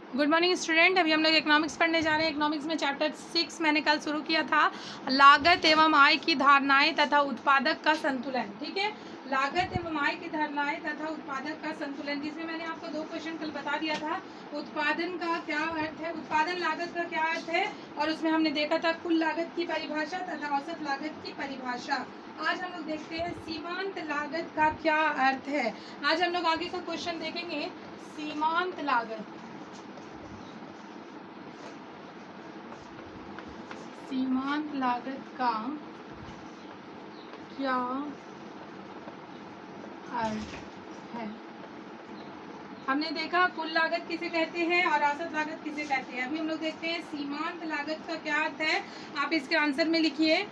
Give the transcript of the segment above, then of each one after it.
Good morning student. अभी हम लोग इकोनॉमिक्स पढ़ने जा रहे हैं। इकोनॉमिक्स में चैप्टर 6 मैंने कल शुरू किया था, लागत एवं आय की धारणाएं तथा उत्पादक का संतुलन। ठीक है, लागत एवं आय की धारणाएं तथा उत्पादक का संतुलन, जिसमें मैंने आपको 2 क्वेश्चन कल बता दिया था। उत्पादन का क्या अर्थ है, उत्पादन लागत का क्या अर्थ है, और उसमें हमने देखा था कुल लागत की परिभाषा तथा औसत लागत की परिभाषा। आज हम लोग देखते हैं सीमांत लागत का क्या अर्थ है। आज हम लोग आगे का क्वेश्चन देखेंगे, सीमांत लागत। सीमांत लागत का क्या अर्थ है। हमने देखा कुल लागत किसे कहते हैं और औसत लागत किसे कहते हैं। अभी हम लोग देखते हैं सीमांत लागत का क्या अर्थ है। आप इसके आंसर में लिखिए,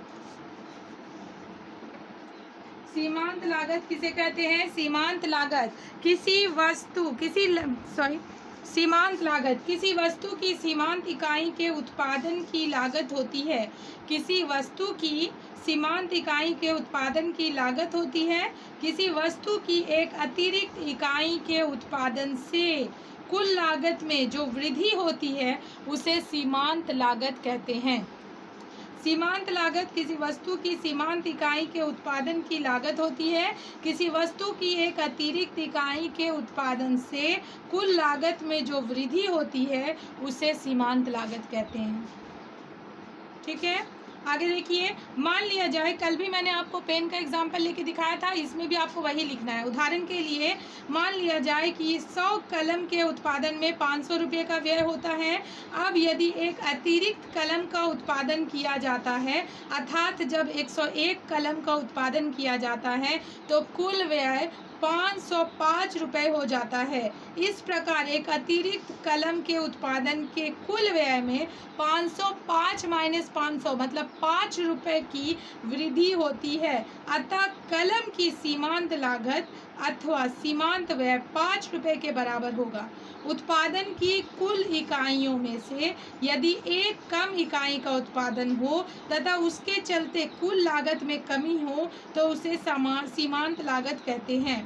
सीमांत लागत किसे कहते हैं। सीमांत लागत किसी वस्तु सीमांत लागत किसी वस्तु की सीमांत इकाई के उत्पादन की लागत होती है। किसी वस्तु की सीमांत इकाई के उत्पादन की लागत होती है। किसी वस्तु की एक अतिरिक्त इकाई के उत्पादन से कुल लागत में जो वृद्धि होती है उसे सीमांत लागत कहते हैं। सीमांत लागत किसी वस्तु की सीमांत इकाई के उत्पादन की लागत होती है। किसी वस्तु की एक अतिरिक्त इकाई के उत्पादन से कुल लागत में जो वृद्धि होती है उसे सीमांत लागत कहते हैं। ठीक है, आगे देखिए। मान लिया जाए, कल भी मैंने आपको पेन का एग्जाम्पल लेके दिखाया था, इसमें भी आपको वही लिखना है। उदाहरण के लिए मान लिया जाए कि 100 कलम के उत्पादन में 500 रुपये का व्यय होता है। अब यदि एक अतिरिक्त कलम का उत्पादन किया जाता है, अर्थात जब 101 कलम का उत्पादन किया जाता है तो कुल व्यय 505 रुपये हो जाता है। इस प्रकार एक अतिरिक्त कलम के उत्पादन के कुल व्यय में 505 माइनस 500 मतलब 5 रुपये की वृद्धि होती है। अतः कलम की सीमांत लागत अथवा सीमांत व्यय 5 रुपये के बराबर होगा। उत्पादन की कुल इकाइयों में से यदि एक कम इकाई का उत्पादन हो तथा उसके चलते कुल लागत में कमी हो तो उसे सीमांत लागत कहते हैं।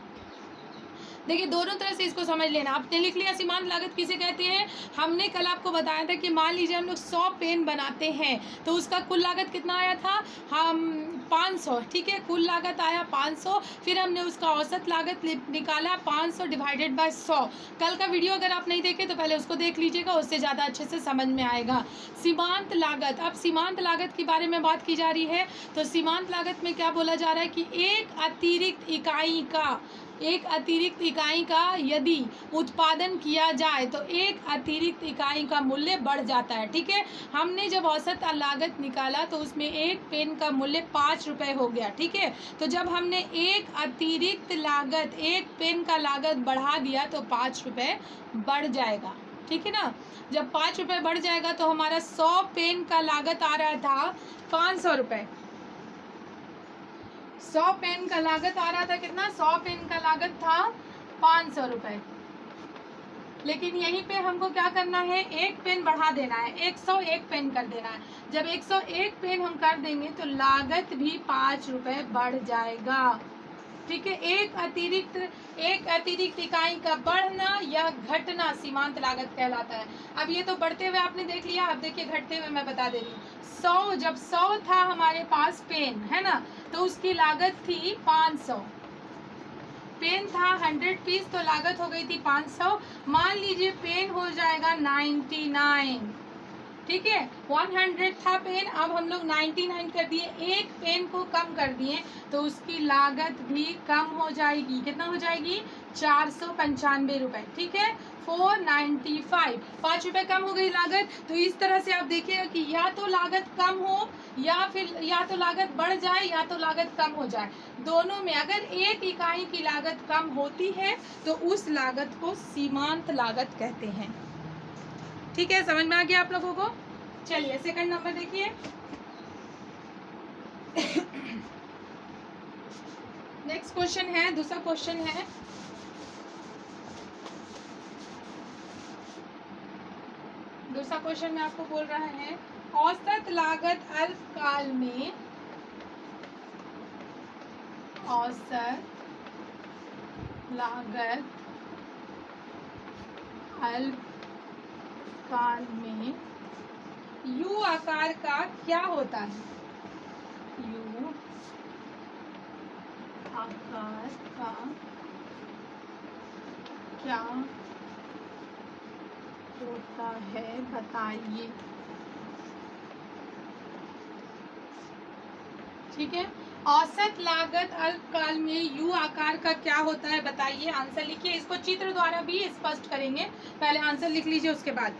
देखिए, दोनों तरह से इसको समझ लेना। आपने लिख लिया सीमांत लागत किसे कहते हैं। हमने कल आपको बताया था कि मान लीजिए हम लोग 100 पेन बनाते हैं तो उसका कुल लागत कितना आया था, हम 500। ठीक है, कुल लागत आया 500, फिर हमने उसका औसत लागत निकाला 500 डिवाइडेड बाय 100। कल का वीडियो अगर आप नहीं देखे तो पहले उसको देख लीजिएगा, उससे ज़्यादा अच्छे से समझ में आएगा। सीमांत लागत, अब सीमांत लागत के बारे में बात की जा रही है। तो सीमांत लागत में क्या बोला जा रहा है कि एक अतिरिक्त इकाई का यदि उत्पादन किया जाए तो एक अतिरिक्त इकाई का मूल्य बढ़ जाता है। ठीक है, हमने जब औसत लागत निकाला तो उसमें एक पेन का मूल्य 5 रुपये हो गया। ठीक है, तो जब हमने एक अतिरिक्त लागत, एक पेन का लागत बढ़ा दिया तो 5 रुपये बढ़ जाएगा। ठीक है ना, जब 5 रुपये बढ़ जाएगा तो हमारा 100 पेन का लागत आ रहा था 500 रुपये। 100 पेन का लागत आ रहा था कितना, 100 पेन का लागत था 500 रुपये। लेकिन यहीं पे हमको क्या करना है, एक पेन बढ़ा देना है, 101 पेन कर देना है। जब 101 पेन हम कर देंगे तो लागत भी 5 रुपये बढ़ जाएगा। ठीक है, एक अतिरिक्त इकाई का बढ़ना या घटना सीमांत लागत कहलाता है। अब ये तो बढ़ते हुए आपने देख लिया, अब देखिए घटते हुए मैं बता दे रही हूँ। 100, जब 100 था हमारे पास पेन, है ना, तो उसकी लागत थी 500। पेन था 100 पीस तो लागत हो गई थी 500। मान लीजिए पेन हो जाएगा 99। ठीक है, 100 था पेन, अब हम लोग 99 कर दिए, एक पेन को कम कर दिए तो उसकी लागत भी कम हो जाएगी। कितना हो जाएगी, 495 रुपये। ठीक है, 495, 5 रुपये कम हो गई लागत। तो इस तरह से आप देखिएगा कि या तो लागत कम हो या तो लागत बढ़ जाए या तो लागत कम हो जाए। दोनों में अगर एक इकाई की लागत कम होती है तो उस लागत को सीमांत लागत कहते हैं। ठीक है, समझ में आ गया आप लोगों को। चलिए सेकंड नंबर देखिए। नेक्स्ट क्वेश्चन है, दूसरा क्वेश्चन है, दूसरा क्वेश्चन में आपको बोल रहा है औसत लागत अल्पकाल में, औसत लागत अल्पकाल काल में यू आकार का क्या होता है? यू आकार का क्या होता है बताइए। ठीक है, औसत लागत अल्पकाल में यू आकार का क्या होता है बताइए। आंसर लिखिए, इसको चित्र द्वारा भी स्पष्ट करेंगे, पहले आंसर लिख लीजिए उसके बाद।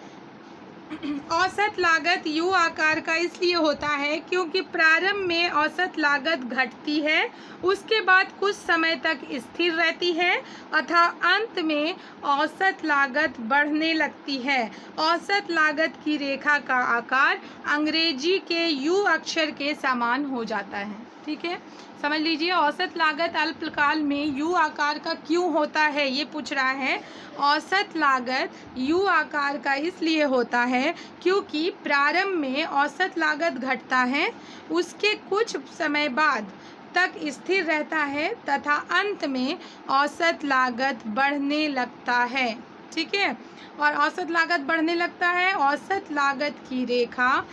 औसत लागत यू आकार का इसलिए होता है क्योंकि प्रारंभ में औसत लागत घटती है, उसके बाद कुछ समय तक स्थिर रहती है अतः अंत में औसत लागत बढ़ने लगती है। औसत लागत की रेखा का आकार अंग्रेजी के यू अक्षर के समान हो जाता है। ठीक है, समझ लीजिए, औसत लागत अल्पकाल में यू आकार का क्यों होता है, ये पूछ रहा है। औसत लागत यू आकार का इसलिए होता है क्योंकि प्रारंभ में औसत लागत घटता है, उसके कुछ समय बाद तक स्थिर रहता है तथा अंत में औसत लागत बढ़ने लगता है। ठीक है, और औसत लागत बढ़ने लगता है। औसत लागत की रेखा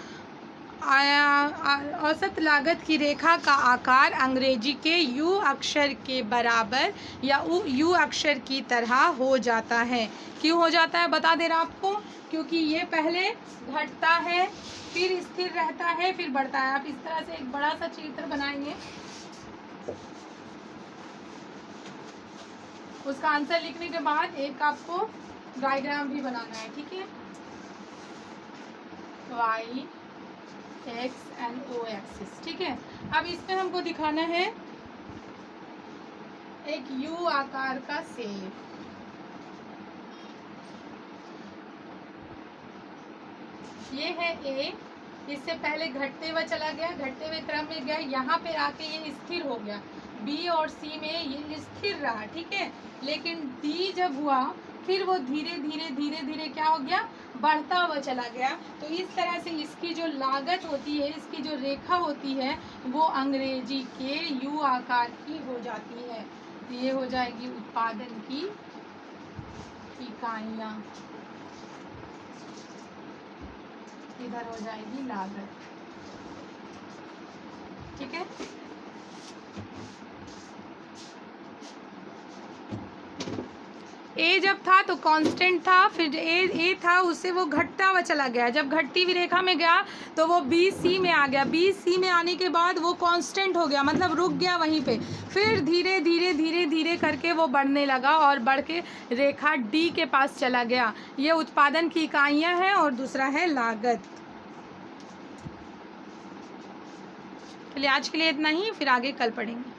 औसत लागत की रेखा का आकार अंग्रेजी के यू अक्षर के बराबर या यू अक्षर की तरह हो जाता है। क्यों हो जाता है बता दे रहा आपको, क्योंकि ये पहले घटता है, फिर स्थिर रहता है, फिर बढ़ता है। आप इस तरह से एक बड़ा सा चित्र बनाएंगे, उसका आंसर लिखने के बाद एक आपको डायग्राम भी बनाना है। ठीक है, y x and O axis. ठीक है, अब इसमें हमको दिखाना है एक यू आकार का सेब। ये है ए, इससे पहले घटते हुए चला गया, घटते हुए क्रम में गया, यहाँ पे आके ये स्थिर हो गया। बी और सी में ये स्थिर रहा। ठीक है, लेकिन डी जब हुआ फिर वो धीरे धीरे धीरे धीरे क्या हो गया, बढ़ता हुआ चला गया। तो इस तरह से इसकी जो लागत होती है, इसकी जो रेखा होती है, वो अंग्रेजी के यू आकार की हो जाती है। ये हो जाएगी उत्पादन की इकाइयाँ, इधर हो जाएगी लागत। ठीक है, ए जब था तो कांस्टेंट था, फिर ए था उससे वो घटता हुआ चला गया। जब घटती हुई रेखा में गया तो वो बी सी में आ गया। बी सी में आने के बाद वो कांस्टेंट हो गया, मतलब रुक गया वहीं पे। फिर धीरे धीरे धीरे धीरे करके वो बढ़ने लगा और बढ़ के रेखा डी के पास चला गया। ये उत्पादन की इकाइयाँ हैं और दूसरा है लागत। चलिए आज के लिए इतना ही, फिर आगे कल पढ़ेंगे।